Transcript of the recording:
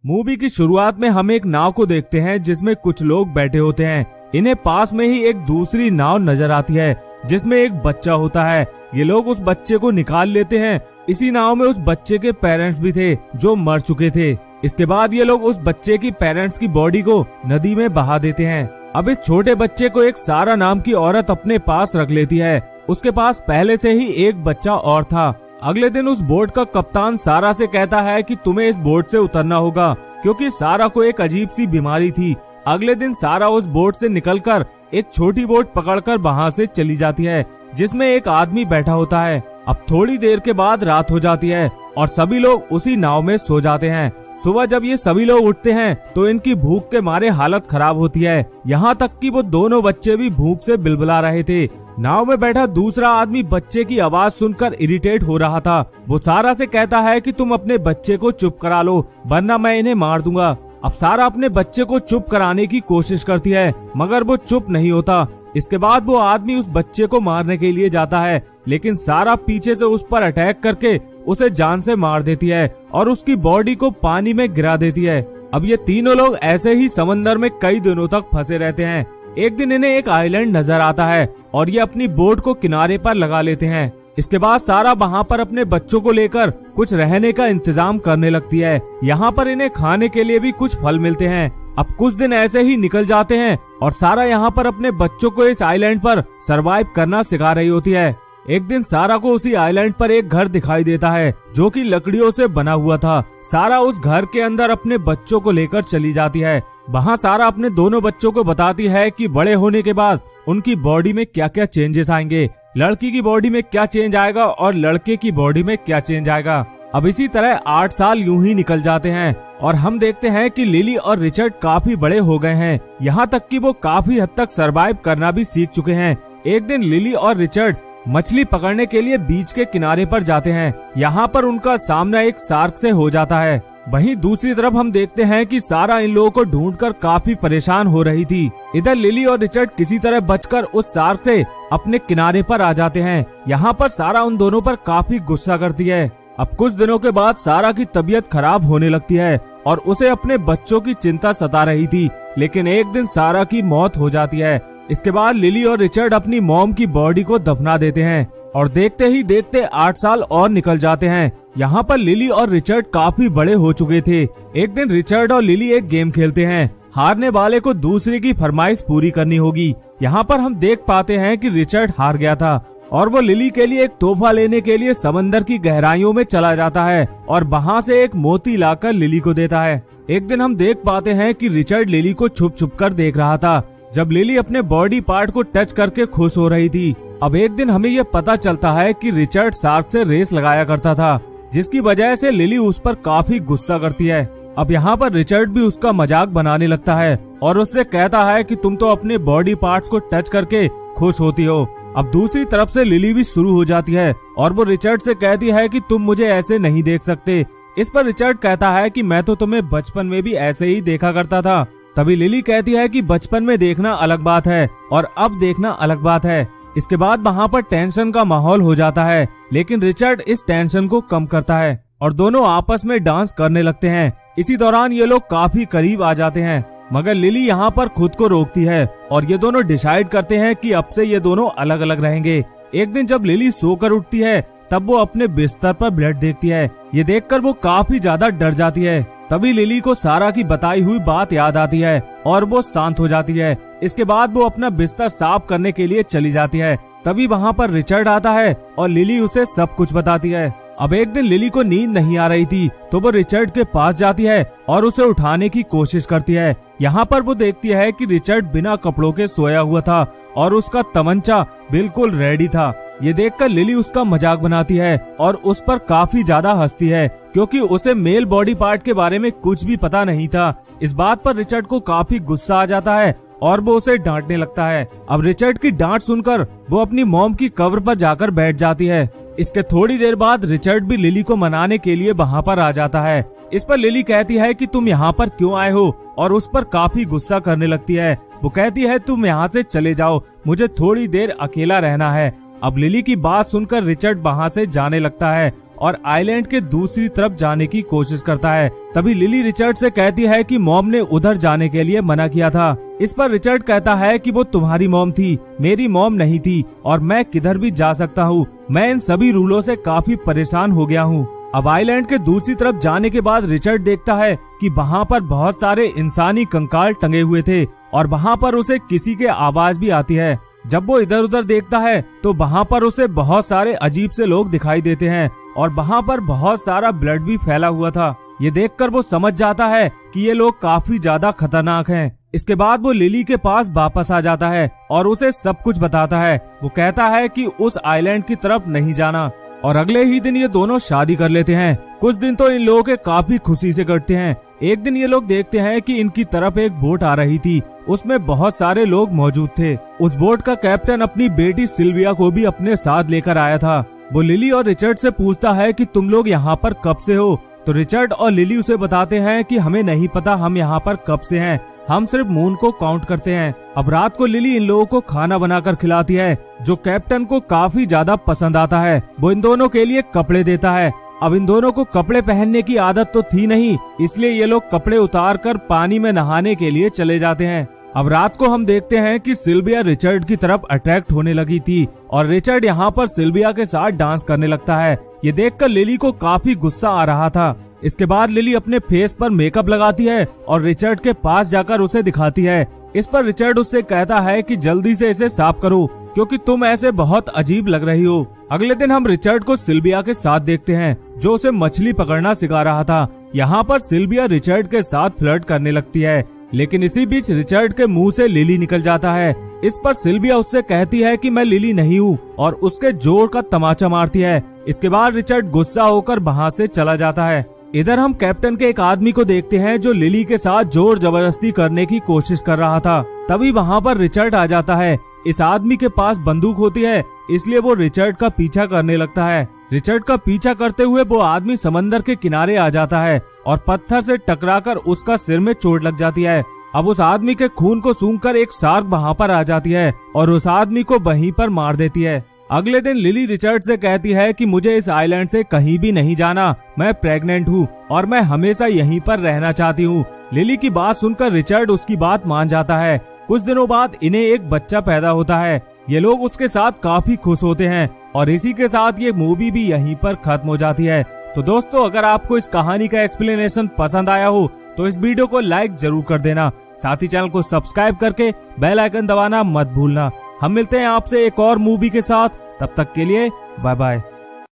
Movie की शुरुआत में हम एक नाव को देखते हैं जिसमें कुछ लोग बैठे होते हैं। इन्हें पास में ही एक दूसरी नाव नजर आती है जिसमें एक बच्चा होता है। ये लोग उस बच्चे को निकाल लेते हैं। इसी नाव में उस बच्चे के पेरेंट्स भी थे जो मर चुके थे। इसके बाद ये लोग उस बच्चे की पेरेंट्स की बॉडी को नदी में बहा देते हैं। अब इस छोटे बच्चे को एक सारा नाम की औरत अपने पास रख लेती है। उसके पास पहले से ही एक बच्चा और था। अगले दिन उस बोट का कप्तान सारा से कहता है कि तुम्हें इस बोट से उतरना होगा, क्योंकि सारा को एक अजीब सी बीमारी थी। अगले दिन सारा उस बोट से निकलकर एक छोटी बोट पकड़कर वहां से चली जाती है जिसमें एक आदमी बैठा होता है। अब थोड़ी देर के बाद रात हो जाती है और सभी लोग उसी नाव में सो जाते हैं। सुबह जब ये सभी लोग उठते हैं तो इनकी भूख के मारे हालत खराब होती है। यहाँ तक कि वो दोनों बच्चे भी भूख से बिलबिला रहे थे। नाव में बैठा दूसरा आदमी बच्चे की आवाज सुनकर इरिटेट हो रहा था। वो सारा से कहता है कि तुम अपने बच्चे को चुप करा लो वरना मैं इन्हें मार दूंगा। अब सारा अपने बच्चे को चुप कराने की कोशिश करती है मगर वो चुप नहीं होता। इसके बाद वो आदमी उस बच्चे को मारने के लिए जाता है, लेकिन सारा पीछे से उस पर अटैक करके उसे जान से मार देती है और उसकी बॉडी को पानी में गिरा देती है। अब ये तीनों लोग ऐसे ही समंदर में कई दिनों तक फंसे रहते हैं। एक दिन इन्हें एक आइलैंड नजर आता है और ये अपनी बोट को किनारे पर लगा लेते हैं। इसके बाद सारा वहाँ पर अपने बच्चों को लेकर कुछ रहने का इंतजाम करने लगती है। यहाँ पर इन्हें खाने के लिए भी कुछ फल मिलते हैं। अब कुछ दिन ऐसे ही निकल जाते हैं और सारा यहाँ पर अपने बच्चों को इस आइलैंड पर सरवाइव करना सिखा रही होती है। एक दिन सारा को उसी आइलैंड पर एक घर दिखाई देता है जो कि लकड़ियों से बना हुआ था। सारा उस घर के अंदर अपने बच्चों को लेकर चली जाती है। वहाँ सारा अपने दोनों बच्चों को बताती है कि बड़े होने के बाद उनकी बॉडी में क्या क्या चेंजेस आएंगे, लड़की की बॉडी में क्या चेंज आएगा और लड़के की बॉडी में क्या चेंज आएगा। अब इसी तरह 8 साल यूं ही निकल जाते हैं और हम देखते हैं कि लिली और रिचर्ड काफी बड़े हो गए हैं। यहाँ तक कि वो काफी हद तक सरवाइव करना भी सीख चुके हैं। एक दिन लिली और रिचर्ड मछली पकड़ने के लिए बीच के किनारे पर जाते हैं। यहाँ पर उनका सामना एक शार्क से हो जाता है। वहीं दूसरी तरफ हम देखते हैं कि सारा इन लोगों को ढूंढकर काफी परेशान हो रही थी। इधर लिली और रिचर्ड किसी तरह बचकर उस शार्क से अपने किनारे पर आ जाते हैं। यहाँ पर सारा उन दोनों पर काफी गुस्सा करती है। अब कुछ दिनों के बाद सारा की तबीयत खराब होने लगती है और उसे अपने बच्चों की चिंता सता रही थी, लेकिन एक दिन सारा की मौत हो जाती है। इसके बाद लिली और रिचर्ड अपनी मॉम की बॉडी को दफना देते हैं और देखते ही देखते 8 साल और निकल जाते हैं। यहाँ पर लिली और रिचर्ड काफी बड़े हो चुके थे। एक दिन रिचर्ड और लिली एक गेम खेलते हैं। हारने वाले को दूसरे की फरमाइश पूरी करनी होगी। यहाँ पर हम देख पाते हैं कि रिचर्ड हार गया था और वो लिली के लिए एक तोहफा लेने के लिए समंदर की गहराइयों में चला जाता है और वहाँ से एक मोती लाकर लिली को देता है। एक दिन हम देख पाते हैं कि रिचर्ड लिली को छुप छुप कर देख रहा था जब लिली अपने बॉडी पार्ट को टच करके खुश हो रही थी। अब एक दिन हमें ये पता चलता है कि रिचर्ड शार्क से रेस लगाया करता था, जिसकी वजह से लिली उस पर काफी गुस्सा करती है। अब यहाँ पर रिचर्ड भी उसका मजाक बनाने लगता है और उससे कहता है कि तुम तो अपने बॉडी पार्ट्स को टच करके खुश होती हो। अब दूसरी तरफ से लिली भी शुरू हो जाती है और वो रिचर्ड से कहती है कि तुम मुझे ऐसे नहीं देख सकते। इस पर रिचर्ड कहता है कि मैं तो तुम्हें बचपन में भी ऐसे ही देखा करता था। तभी लिली कहती है कि बचपन में देखना अलग बात है और अब देखना अलग बात है। इसके बाद वहाँ पर टेंशन का माहौल हो जाता है, लेकिन रिचर्ड इस टेंशन को कम करता है और दोनों आपस में डांस करने लगते हैं। इसी दौरान ये लोग काफी करीब आ जाते हैं, मगर लिली यहाँ पर खुद को रोकती है और ये दोनों डिसाइड करते हैं कि अब से ये दोनों अलग अलग रहेंगे। एक दिन जब लिली सोकर उठती है तब वो अपने बिस्तर पर ब्लड देखती है। ये देखकर वो काफी ज्यादा डर जाती है। तभी लिली को सारा की बताई हुई बात याद आती है और वो शांत हो जाती है। इसके बाद वो अपना बिस्तर साफ करने के लिए चली जाती है। तभी वहाँ पर रिचर्ड आता है और लिली उसे सब कुछ बताती है। अब एक दिन लिली को नींद नहीं आ रही थी तो वो रिचर्ड के पास जाती है और उसे उठाने की कोशिश करती है। यहाँ पर वो देखती है कि रिचर्ड बिना कपड़ों के सोया हुआ था और उसका तमंचा बिल्कुल रेडी था। ये देखकर लिली उसका मजाक बनाती है और उस पर काफी ज्यादा हंसती है, क्योंकि उसे मेल बॉडी पार्ट के बारे में कुछ भी पता नहीं था। इस बात पर रिचर्ड को काफी गुस्सा आ जाता है और वो उसे डांटने लगता है। अब रिचर्ड की डांट सुनकर वो अपनी मॉम की कब्र पर जाकर बैठ जाती है। इसके थोड़ी देर बाद रिचर्ड भी लिली को मनाने के लिए वहाँ पर आ जाता है। इस पर लिली कहती है कि तुम यहाँ पर क्यों आए हो और उस पर काफी गुस्सा करने लगती है। वो कहती है तुम यहाँ से चले जाओ, मुझे थोड़ी देर अकेला रहना है। अब लिली की बात सुनकर रिचर्ड वहाँ से जाने लगता है और आइलैंड के दूसरी तरफ जाने की कोशिश करता है। तभी लिली रिचर्ड से कहती है कि मॉम ने उधर जाने के लिए मना किया था। इस पर रिचर्ड कहता है कि वो तुम्हारी मॉम थी, मेरी मॉम नहीं थी और मैं किधर भी जा सकता हूँ। मैं इन सभी रूलों से काफी परेशान हो गया हूँ। अब आइलैंड के दूसरी तरफ जाने के बाद रिचर्ड देखता है कि वहाँ पर बहुत सारे इंसानी कंकाल टंगे हुए थे और वहाँ पर उसे किसी के आवाज भी आती है। जब वो इधर उधर देखता है तो वहाँ पर उसे बहुत सारे अजीब से लोग दिखाई देते हैं और वहाँ पर बहुत सारा ब्लड भी फैला हुआ था। ये देखकर वो समझ जाता है कि ये लोग काफी ज्यादा खतरनाक हैं। इसके बाद वो लिली के पास वापस आ जाता है और उसे सब कुछ बताता है। वो कहता है कि उस आइलैंड की तरफ नहीं जाना और अगले ही दिन ये दोनों शादी कर लेते हैं। कुछ दिन तो इन लोगों के काफी खुशी से कटते हैं। एक दिन ये लोग देखते हैं कि इनकी तरफ एक बोट आ रही थी, उसमें बहुत सारे लोग मौजूद थे। उस बोट का कैप्टन अपनी बेटी सिल्विया को भी अपने साथ लेकर आया था। वो लिली और रिचर्ड से पूछता है कि तुम लोग यहाँ पर कब से हो, तो रिचर्ड और लिली उसे बताते हैं कि हमें नहीं पता हम यहाँ पर कब से हैं, हम सिर्फ मून को काउंट करते हैं। अब रात को लिली इन लोगों को खाना बनाकर खिलाती है जो कैप्टन को काफी ज्यादा पसंद आता है। वो इन दोनों के लिए कपड़े देता है। अब इन दोनों को कपड़े पहनने की आदत तो थी नहीं, इसलिए ये लोग कपड़े उतार कर पानी में नहाने के लिए चले जाते हैं। अब रात को हम देखते हैं कि सिल्विया रिचर्ड की तरफ अट्रैक्ट होने लगी थी और रिचर्ड यहाँ पर सिल्विया के साथ डांस करने लगता है। ये देखकर लिली को काफी गुस्सा आ रहा था। इसके बाद लिली अपने फेस पर मेकअप लगाती है और रिचर्ड के पास जाकर उसे दिखाती है। इस पर रिचर्ड उससे कहता है कि जल्दी से इसे साफ करो क्योंकि तुम ऐसे बहुत अजीब लग रही हो। अगले दिन हम रिचर्ड को सिल्विया के साथ देखते हैं जो उसे मछली पकड़ना सिखा रहा था। यहाँ पर सिल्विया रिचर्ड के साथ फ्लर्ट करने लगती है, लेकिन इसी बीच रिचर्ड के मुंह से लिली निकल जाता है। इस पर सिल्विया उससे कहती है कि मैं लिली नहीं हूँ और उसके जोर का तमाचा मारती है। इसके बाद रिचर्ड गुस्सा होकर वहाँ से चला जाता है। इधर हम कैप्टन के एक आदमी को देखते हैं जो लिली के साथ जोर जबरदस्ती करने की कोशिश कर रहा था। तभी वहाँ पर रिचर्ड आ जाता है। इस आदमी के पास बंदूक होती है, इसलिए वो रिचर्ड का पीछा करने लगता है। रिचर्ड का पीछा करते हुए वो आदमी समंदर के किनारे आ जाता है और पत्थर से टकराकर उसका सिर में चोट लग जाती है। अब उस आदमी के खून को सूंघकर एक शार्क वहाँ पर आ जाती है और उस आदमी को वहीं पर मार देती है। अगले दिन लिली रिचर्ड से कहती है कि मुझे इस आइलैंड से कहीं भी नहीं जाना, मैं प्रेग्नेंट हूँ और मैं हमेशा यहीं पर रहना चाहती हूँ। लिली की बात सुनकर रिचर्ड उसकी बात मान जाता है। कुछ दिनों बाद इन्हें एक बच्चा पैदा होता है। ये लोग उसके साथ काफी खुश होते हैं और इसी के साथ ये मूवी भी यहीं पर खत्म हो जाती है। तो दोस्तों, अगर आपको इस कहानी का एक्सप्लेनेशन पसंद आया हो तो इस वीडियो को लाइक जरूर कर देना, साथ ही चैनल को सब्सक्राइब करके बेल आइकन दबाना मत भूलना। हम मिलते हैं आपसे एक और मूवी के साथ, तब तक के लिए बाय बाय।